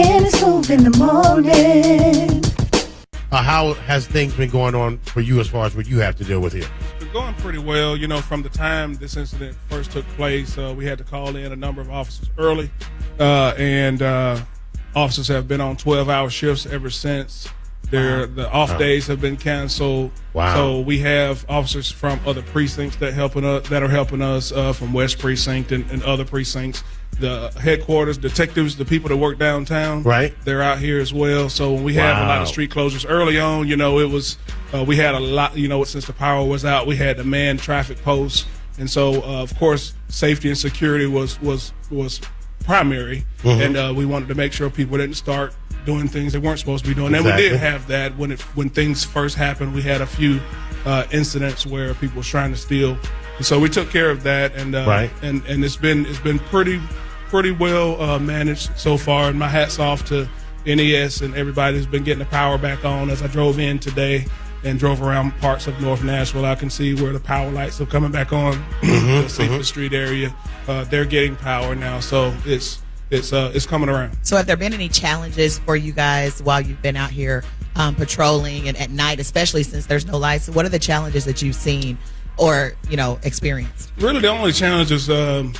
Ken and Smooth in the morning. How has things been going on for you as far as what you have to deal with here? It's been going pretty well. You know, from the time this incident first took place, we had to call in a number of officers early, and officers have been on 12-hour shifts ever since. The off days have been canceled. Wow. So we have officers from other precincts that are helping us from West Precinct and other precincts. The headquarters, detectives, the people that work downtown, right? They're out here as well. So when we have a lot of street closures early on, you know, it was we had a lot. You know, since the power was out, we had to man traffic posts, and so of course, safety and security was primary, and we wanted to make sure people didn't start doing things they weren't supposed to be doing. Exactly. And we did have that when things first happened. We had a few incidents where people were trying to steal, and so we took care of that. And and it's been pretty well managed so far. And my hat's off to NES and everybody who's been getting the power back on. As I drove in today and drove around parts of North Nashville, I can see where the power lights are coming back on. The Seaford Street area, they're getting power now, so it's coming around. So have there been any challenges for you guys while you've been out here patrolling and at night, especially since there's no lights? What are the challenges that you've seen or, you know, experienced? Really, the only challenges some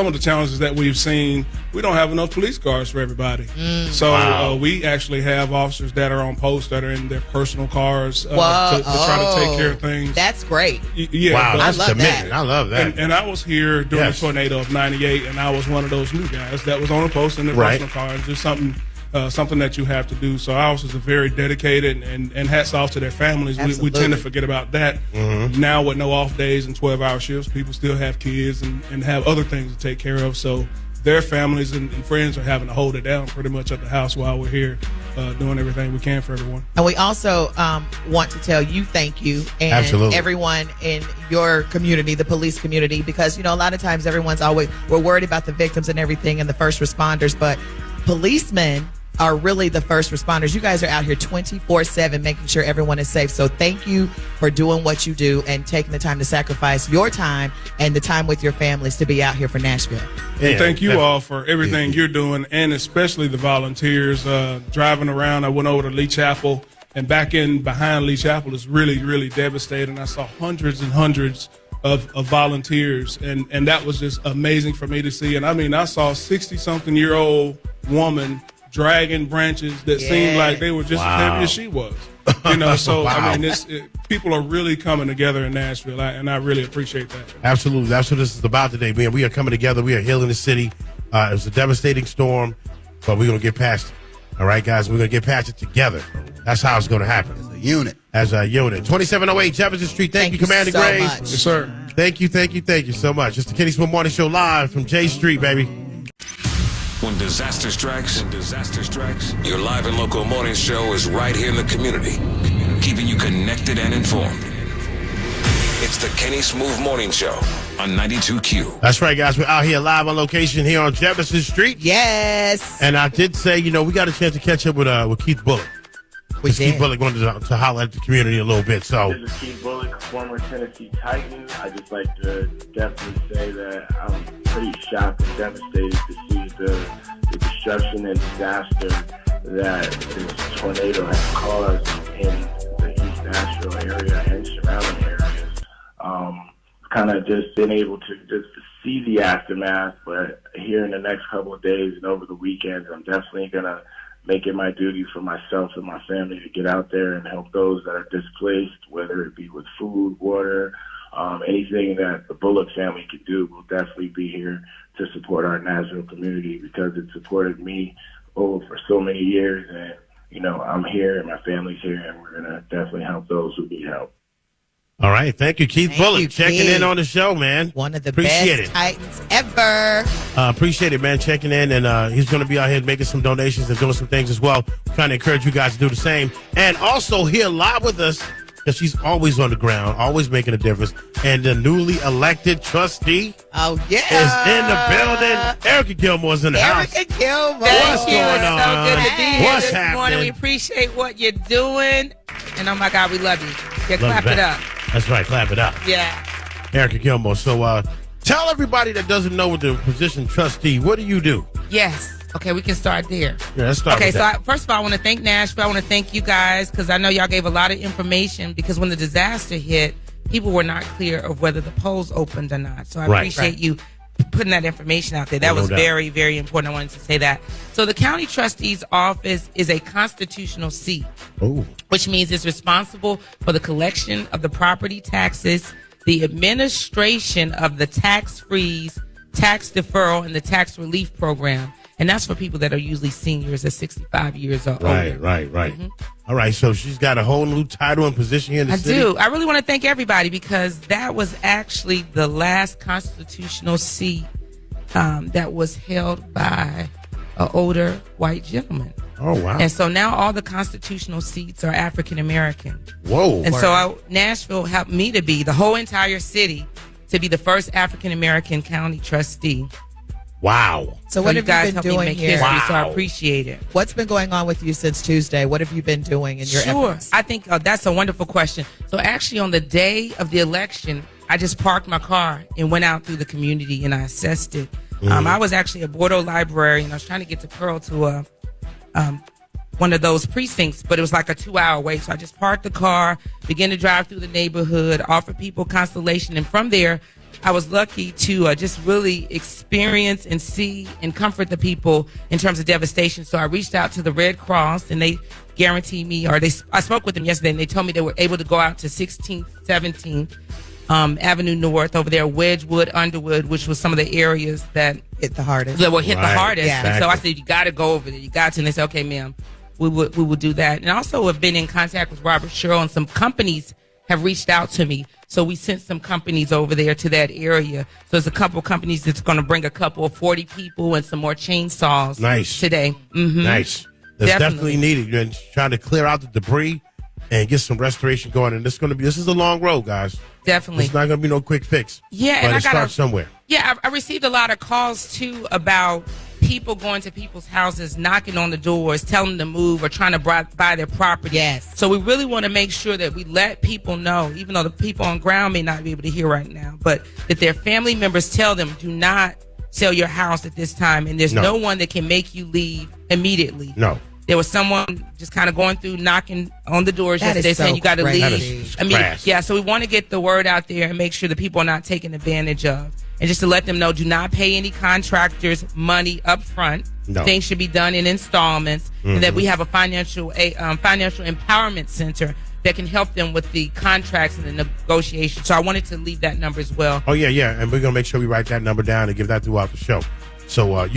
of the challenges that we've seen, we don't have enough police cars for everybody. So we actually have officers that are on post that are in their personal cars to try to take care of things. That's great. Yeah, wow, that's I love commitment. that. I love that. And I was here during the tornado of '98, and I was one of those new guys that was on a post in their personal car. It's just something that you have to do. So our officers are very dedicated, and hats off to their families. We tend to forget about that. Now with no off days and 12-hour shifts, people still have kids and have other things to take care of. So their families and friends are having to hold it down pretty much at the house while we're here doing everything we can for everyone. And we also want to tell you thank you and everyone in your community, the police community, because, you know, a lot of times we're worried about the victims and everything and the first responders, but policemen are really the first responders. You guys are out here 24/7 making sure everyone is safe. So thank you for doing what you do and taking the time to sacrifice your time and the time with your families to be out here for Nashville. Yeah, thank you all for everything you're doing, and especially the volunteers driving around. I went over to Lee Chapel, and back in behind Lee Chapel is really, really devastating. I saw hundreds and hundreds of volunteers, and that was just amazing for me to see. And I mean, I saw a 60-something-year-old woman dragging branches that seemed like they were just as heavy as she was. You know, so I mean, people are really coming together in Nashville, and I really appreciate that. Absolutely. That's what this is about today, man. We are coming together. We are healing the city. It was a devastating storm, but we're going to get past it. All right, guys? We're going to get past it together. That's how it's going to happen. As a unit. 2708 Jefferson Street. Thank you, Commander so Graves. much. Yes, sir. Thank you so much. It's the Kenny Smith Morning Show live from J Street, baby. When disaster strikes, your live and local morning show is right here in the community, keeping you connected and informed. It's the Kenny Smooth Morning Show on 92Q. That's right, guys. We're out here live on location here on Jefferson Street. Yes. And I did say, you know, we got a chance to catch up with Keith Bullock. Keith Bullock wanted to holler at the community a little bit. So this is Keith Bullock, former Tennessee Titan. I just like to definitely say that I'm pretty shocked and devastated to see the destruction and disaster that this tornado has caused in the East Nashville area and surrounding areas. Kind of just been able to just see the aftermath, but here in the next couple of days and over the weekend, I'm definitely going to make it my duty for myself and my family to get out there and help those that are displaced, whether it be with food, water, anything that the Bullock family could do. We'll definitely be here to support our Nashville community because it supported me for so many years. And, you know, I'm here and my family's here, and we're going to definitely help those who need help. All right. Thank you, Keith Bullock, checking in on the show, man. One of the best Titans ever. Appreciate it, man, checking in. And he's going to be out here making some donations and doing some things as well. Trying to encourage you guys to do the same. And also here live with us, because she's always on the ground, always making a difference. And the newly elected trustee is in the building. Erica Gilmore's in the house. Erica Gilmore. What's going on? It's so good to be here What's this happening? morning. We appreciate what you're doing. And oh my God, we love you. Yeah, clap it up. That's right, clap it up. Yeah. Erica Gilmore. So tell everybody that doesn't know what the position trustee, what do you do? Yes. Okay, we can start there. Yeah, let's start Okay, with so that. first of all, I want to thank Nashville. I want to thank you guys because I know y'all gave a lot of information because when the disaster hit, people were not clear of whether the polls opened or not. So I appreciate you putting that information out there. That was very, very important. I wanted to say that. So the county trustee's office is a constitutional seat, which means it's responsible for the collection of the property taxes, the administration of the tax freeze, tax deferral, and the tax relief program. And that's for people that are usually seniors at 65 years old. Right. Mm-hmm. All right, so she's got a whole new title and position here in the city. I do. I really want to thank everybody because that was actually the last constitutional seat that was held by an older white gentleman. Oh, wow. And so now all the constitutional seats are African American. Whoa. And so Nashville helped me to be, the whole entire city, to be the first African American county trustee. Wow. So what you have guys you been helped me doing make here? history, so I appreciate it. What's been going on with you since Tuesday? What have you been doing in your efforts? I think that's a wonderful question. So actually on the day of the election, I just parked my car and went out through the community and I assessed it. I was actually a Bordeaux library and I was trying to get to Pearl to one of those precincts, but it was like a 2-hour wait. So I just parked the car, began to drive through the neighborhood, offer people consolation. And from there, I was lucky to just really experience and see and comfort the people in terms of devastation. So I reached out to the Red Cross and they guaranteed me, I spoke with them yesterday and they told me they were able to go out to 16th, 17th Avenue North over there, Wedgwood, Underwood, which was some of the areas that hit the hardest. That were hit the hardest. Yeah. And so I said, you got to go over there. You got to. And they said, okay, ma'am, we will do that. And also have been in contact with Robert Sherrill and some companies have reached out to me. So we sent some companies over there to that area. So there's a couple of companies that's going to bring a couple of 40 people and some more chainsaws today. Mm-hmm. Nice. That's definitely needed. You're trying to clear out the debris and get some restoration going. And this is a long road, guys. Definitely. It's not going to be no quick fix. Yeah. But And it starts somewhere. Yeah. I received a lot of calls too about people going to people's houses, knocking on the doors, telling them to move or trying to buy their property. Yes. So we really want to make sure that we let people know, even though the people on ground may not be able to hear right now, but that their family members tell them, do not sell your house at this time. And there's no one that can make you leave immediately. No. There was someone just kind of going through, knocking on the doors yesterday saying you got to leave. Yeah, so we want to get the word out there and make sure that people are not taken advantage of. And just to let them know, do not pay any contractors money up front. No. Things should be done in installments. Mm-hmm. And that we have a financial empowerment center that can help them with the contracts and the negotiations. So I wanted to leave that number as well. Oh, yeah. And we're going to make sure we write that number down and give that throughout the show. So we'll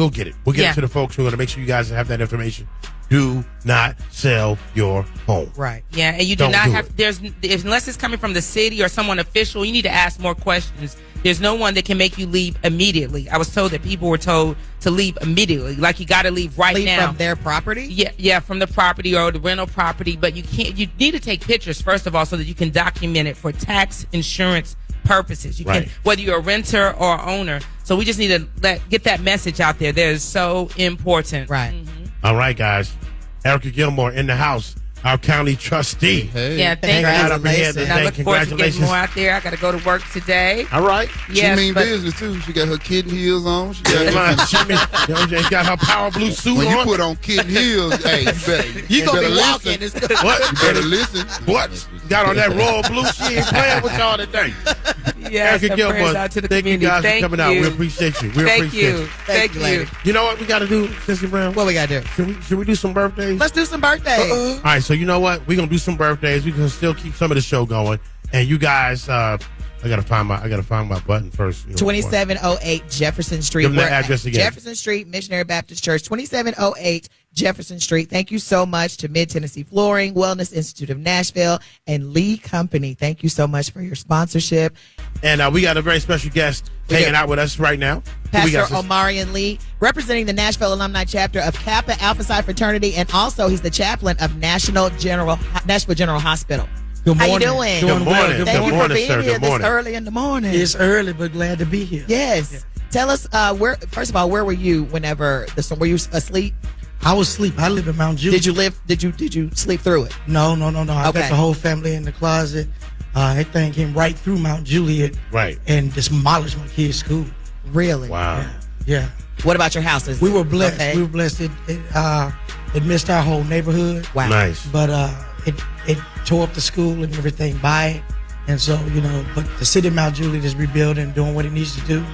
get it. We'll get it to the folks. We're going to make sure you guys have that information. Do not sell your home. Right. Yeah, and you do not have, unless it's coming from the city or someone official, you need to ask more questions. There's no one that can make you leave immediately. I was told that people were told to leave immediately. Like you got to leave now. Leave from their property? Yeah, from the property or the rental property. But you need to take pictures, first of all, so that you can document it for tax insurance purposes. You can, whether you're a renter or owner. So we just need to get that message out there. That is so important. Right. Mm-hmm. All right, guys. Erica Gilmore in the house, our county trustee. Hey. Yeah, thank you. And I look forward to getting more out there. I got to go to work today. All right. Yes, she mean business too. She got her kitten heels on. She got her power blue suit when on. You put on kitten heels, hey, you gonna be listen. walking. What? You better listen. What? Got on that royal blue. She ain't playing with y'all today. Yes, Erica Gilmore, out to the thank you guys for coming out. We appreciate you. Thank you. Thank you. You know what we got to do, Sissy Brown? What we got to do? Should we do some birthdays? Let's do some birthdays. All right, so you know what? We're going to do some birthdays. We can still keep some of the show going. And you guys, I gotta find my button first. 2708 Jefferson Street. Give them the address again. Jefferson Street, Missionary Baptist Church, 2708 Jefferson Street. Thank you so much to Mid Tennessee Flooring, Wellness Institute of Nashville, and Lee Company. Thank you so much for your sponsorship. And we got a very special guest hanging out with us right now. Pastor Omarion Lee, representing the Nashville Alumni Chapter of Kappa Alpha Psi Fraternity, and also he's the chaplain of Nashville General Hospital. Good morning. How you doing? Good morning. Good Thank you for being sir. here Good morning. this early in the morning. It's early, but glad to be here. Yes. Tell us, first of all, where were you whenever were you asleep? I was asleep. I live in Mount Juliet. Did you sleep through it? No. I got the whole family in the closet. That thing came right through Mount Juliet. Right. And demolished my kids' school. Really? Wow. Yeah. Yeah. What about your houses? We were blessed. Okay. We were blessed. It missed our whole neighborhood. Wow. Nice. But it tore up the school and everything by it. And so, but the city of Mount Juliet is rebuilding, doing what it needs to do.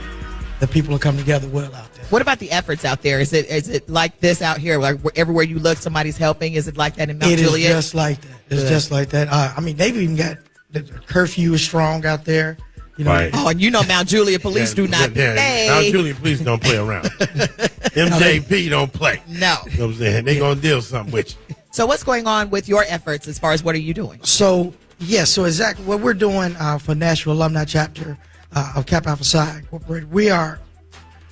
The people are coming together well out there. What about the efforts out there? Is it like this out here? Like everywhere you look, somebody's helping? Is it like that in Mount Juliet? It is just like that. It's just like that. They've even got the curfew is strong out there. Right. Oh, and Mount Juliet police do not play. Mount Juliet police don't play around. MJP don't play. No. You know what I'm saying? They gonna deal something with you. So what's going on with your efforts as far as what are you doing? So exactly what we're doing for Nashville Alumni Chapter of Kappa Alpha Psi Incorporated. We are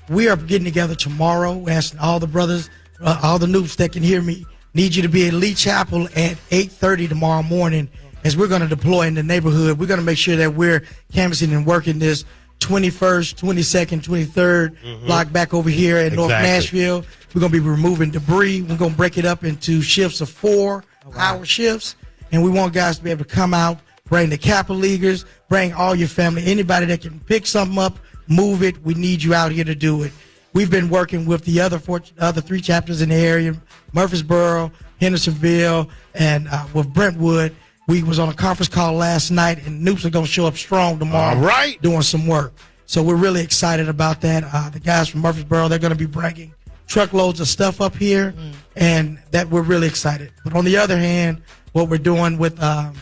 getting together tomorrow. We're asking all the brothers, all the noobs that can hear me, need you to be at Lee Chapel at 8:30 tomorrow morning. As we're going to deploy in the neighborhood, we're going to make sure that we're canvassing and working this 21st, 22nd, 23rd block back over here in North Nashville. We're going to be removing debris. We're going to break it up into shifts of 4-hour shifts. And we want guys to be able to come out, bring the Kappa Leaguers, bring all your family, anybody that can pick something up, move it. We need you out here to do it. We've been working with the other 3 chapters in the area, Murfreesboro, Hendersonville, and with Brentwood. We was on a conference call last night, and Noops are going to show up strong tomorrow. All right. Doing some work. So we're really excited about that. The guys from Murfreesboro, they're going to be bringing truckloads of stuff up here, and that we're really excited. But on the other hand, what we're doing with the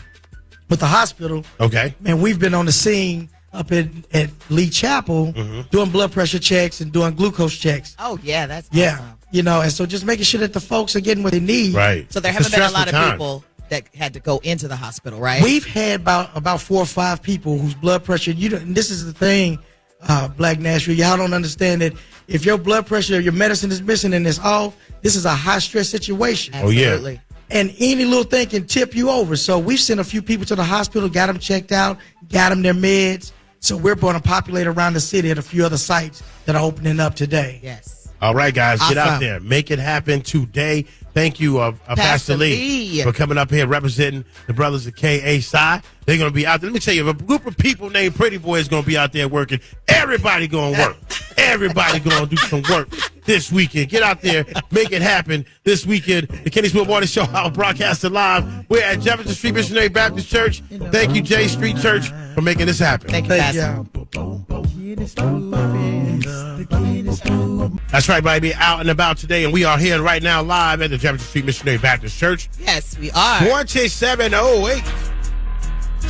hospital, man, we've been on the scene up at Lee Chapel doing blood pressure checks and doing glucose checks. Oh, yeah, that's awesome. And so just making sure that the folks are getting what they need. Right. So there haven't been a lot of people that had to go into the hospital, right? We've had about 4 or 5 people whose blood pressure, and this is the thing, Black Nashville, y'all don't understand that if your blood pressure or your medicine is missing and it's off, this is a high stress situation. Absolutely. Oh, yeah. And any little thing can tip you over. So we've sent a few people to the hospital, got them checked out, got them their meds. So we're going to populate around the city at a few other sites that are opening up today. Yes. All right, guys, get out there. Make it happen today. Thank you, Pastor Lee, for coming up here representing the brothers of K.A. Psi. They're going to be out there. Let me tell you, if a group of people named Pretty Boy is going to be out there working, everybody going to work. Everybody going to do some work this weekend. Get out there. Make it happen this weekend. The Kenny Smooth Morning Show, our broadcasted live. We're at Jefferson Street Missionary Baptist Church. Thank you, J Street Church, for making this happen. Thank you, Pastor. That's right, baby. Out and about today, and we are here right now live at the Jefferson Street Missionary Baptist Church. Yes, we are. 2708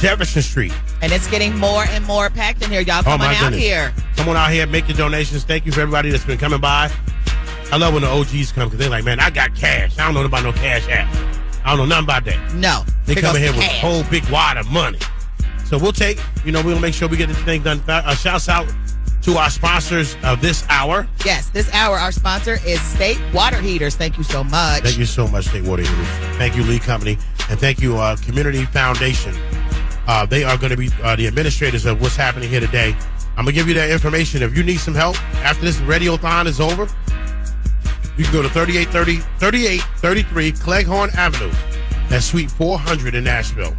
Jefferson Street. And it's getting more and more packed in here. Y'all coming out here. Come on out here, make your donations. Thank you for everybody that's been coming by. I love when the OGs come because they're like, man, I got cash. I don't know about no cash app. I don't know nothing about that. No. They come in here with a whole big wad of money. So we'll take, we'll make sure we get this thing done. Shouts out to our sponsors of this hour. Yes, this hour, our sponsor is State Water Heaters. Thank you so much. Thank you so much, State Water Heaters. Thank you, Lee Company. And thank you, Community Foundation. They are going to be the administrators of what's happening here today. I'm going to give you that information. If you need some help after this radio-thon is over, you can go to 3833 Cleghorn Avenue. That's Suite 400 in Nashville.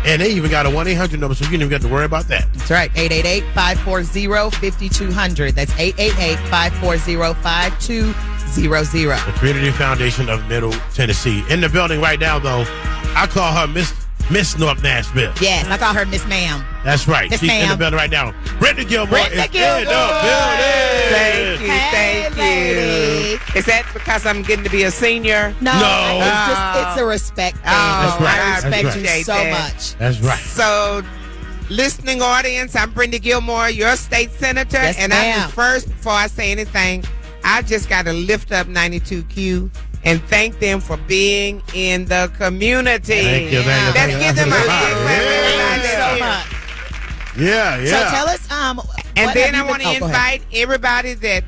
And they even got a 1-800 number, so you don't even got to worry about that. That's right, 888-540-5200. That's 888-540-5200. The Community Foundation of Middle Tennessee. In the building right now, though, I call her Miss North Nashville. Yes, I call her Miss Ma'am. That's right. Miss She's Ma'am. in the building right now. Brenda Gilmore is in the building. Thank you, thank you. Is that because I'm getting to be a senior? No. It's a respect thing. That's right. I respect you That's so right. much. That's right. So, listening audience, I'm Brenda Gilmore, your state senator. Yes, and ma'am. first, before I say anything, I just got to lift up 92Q and thank them for being in the community. Thank you. Let's give them a big round of so applause. much. Yeah. So tell us, And what then have I you want to been- go ahead. invite everybody that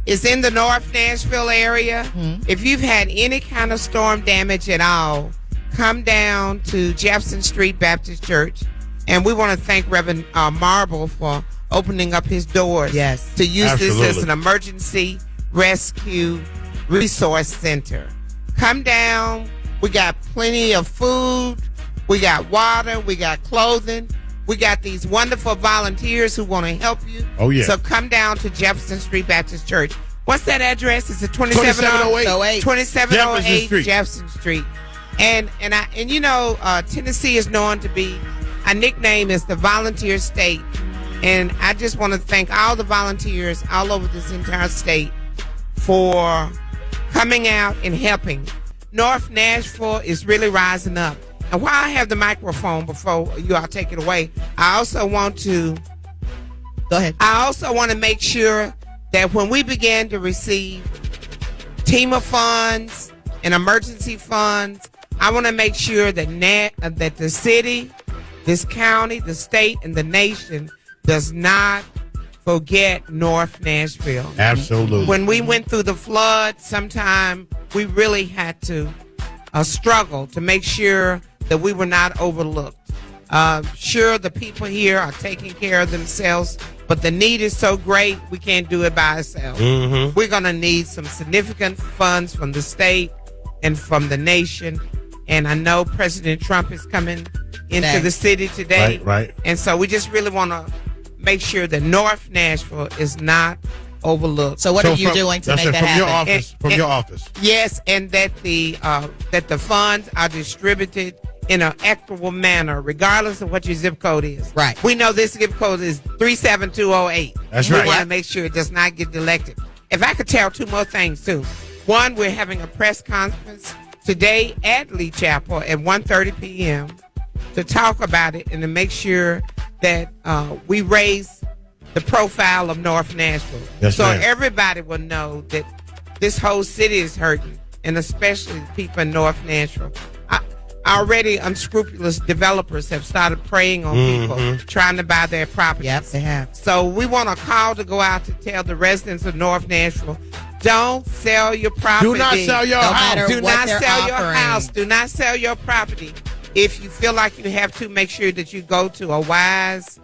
is in the North Nashville area. If you've had any kind of storm damage at all, come down to Jefferson Street Baptist Church. And we want to thank Reverend Marble for opening up his doors Yes. to use this as Absolutely. an emergency rescue resource center. Come down. We got plenty of food. We got water. We got clothing. We got these wonderful volunteers who want to help you. Oh, yeah. So come down to Jefferson Street Baptist Church. What's that address? Is it 2708? 2708 Jefferson Street. And you know, Tennessee is known to be, our nickname is the volunteer state. And I just want to thank all the volunteers all over this entire state for coming out and helping. North Nashville is really rising up. And while I have the microphone before you all take it away, I also want to go ahead. I also want to make sure that when we begin to receive TEMA funds and emergency funds, I want to make sure that that the city, this county, the state, and the nation does not forget North Nashville. Absolutely. When we went through the flood, sometime we really had to struggle to make sure that we were not overlooked. Sure, the people here are taking care of themselves, but the need is so great, we can't do it by ourselves. Mm-hmm. We're going to need some significant funds from the state and from the nation. And I know President Trump is coming into the city today. Right. And so we just really want to make sure that North Nashville is not overlooked. So what are you doing to make that happen? From your office. Yes, and that the funds are distributed in an equitable manner, regardless of what your zip code is. Right. We know this zip code is 37208. That's we right. We want to make sure it does not get elected. If I could tell two more things, too. One, we're having a press conference today at Lee Chapel at 1:30 p.m. to talk about it and to make sure that we raise the profile of North Nashville. Yes, so ma'am. Everybody will know that this whole city is hurting, and especially the people in North Nashville. Already unscrupulous developers have started preying on people trying to buy their properties. Yep, they have. So we want a call to go out to tell the residents of North Nashville, don't sell your property. Do not sell your house. Do not sell your house. Do not sell your property. If you feel like you have to, make sure that you go to a wise,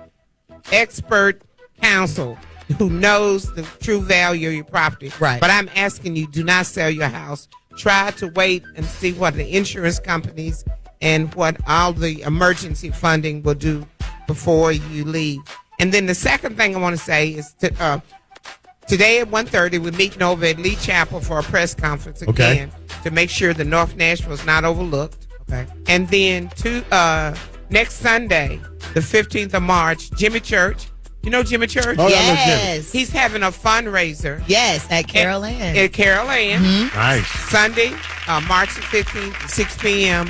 expert counsel who knows the true value of your property. Right. But I'm asking you, do not sell your house. Try to wait and see what the insurance companies and what all the emergency funding will do before you leave. And then the second thing I want to say is today at 1:30, we're meeting over at Lee Chapel for a press conference again to make sure that North Nashville is not overlooked. Okay. And then next Sunday, the 15th of March, Jimmy Church. You know Jimmy Church? Oh, yes. He's having a fundraiser. Yes, at Carol Ann. At Carol Ann. Mm-hmm. Nice. Sunday, March the 15th, 6 p.m.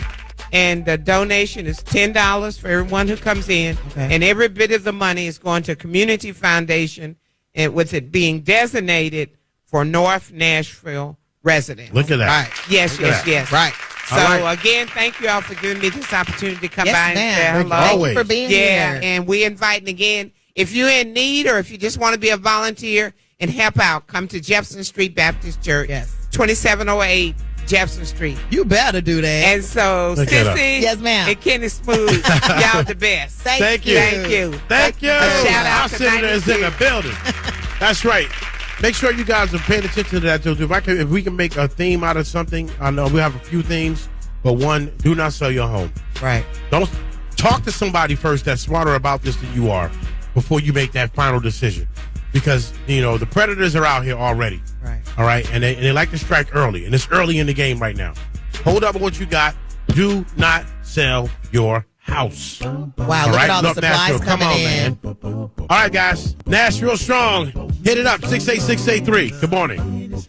And the donation is $10 for everyone who comes in. Okay. And every bit of the money is going to a community foundation, and with it being designated for North Nashville residents. Look at that. Right. Yes. Right. So, again, thank you all for giving me this opportunity to come by and say hello. Thank you for being here. And we're inviting again. If you're in need or if you just want to be a volunteer and help out, come to Jefferson Street Baptist Church. Yes. 2708 Jefferson Street. You better do that. And so, Sissy Yes, ma'am. and Kenny SMOOV, y'all the best. Thank you. Thank you. Thank you. Shout out Our to senator is in the 92. building. That's right. Make sure you guys are paying attention to that, too. If we can make a theme out of something, I know we have a few themes, but one, do not sell your home. Right. Don't talk to somebody first that's smarter about this than you are before you make that final decision. Because, you know, the predators are out here already. Right. All right. And they like to strike early. And it's early in the game right now. Hold up on what you got. Do not sell your house. Wow, look at all the supplies Nashville. coming Come on, in. man. All right, guys. Nashville strong. Hit it up. 68683. Good morning.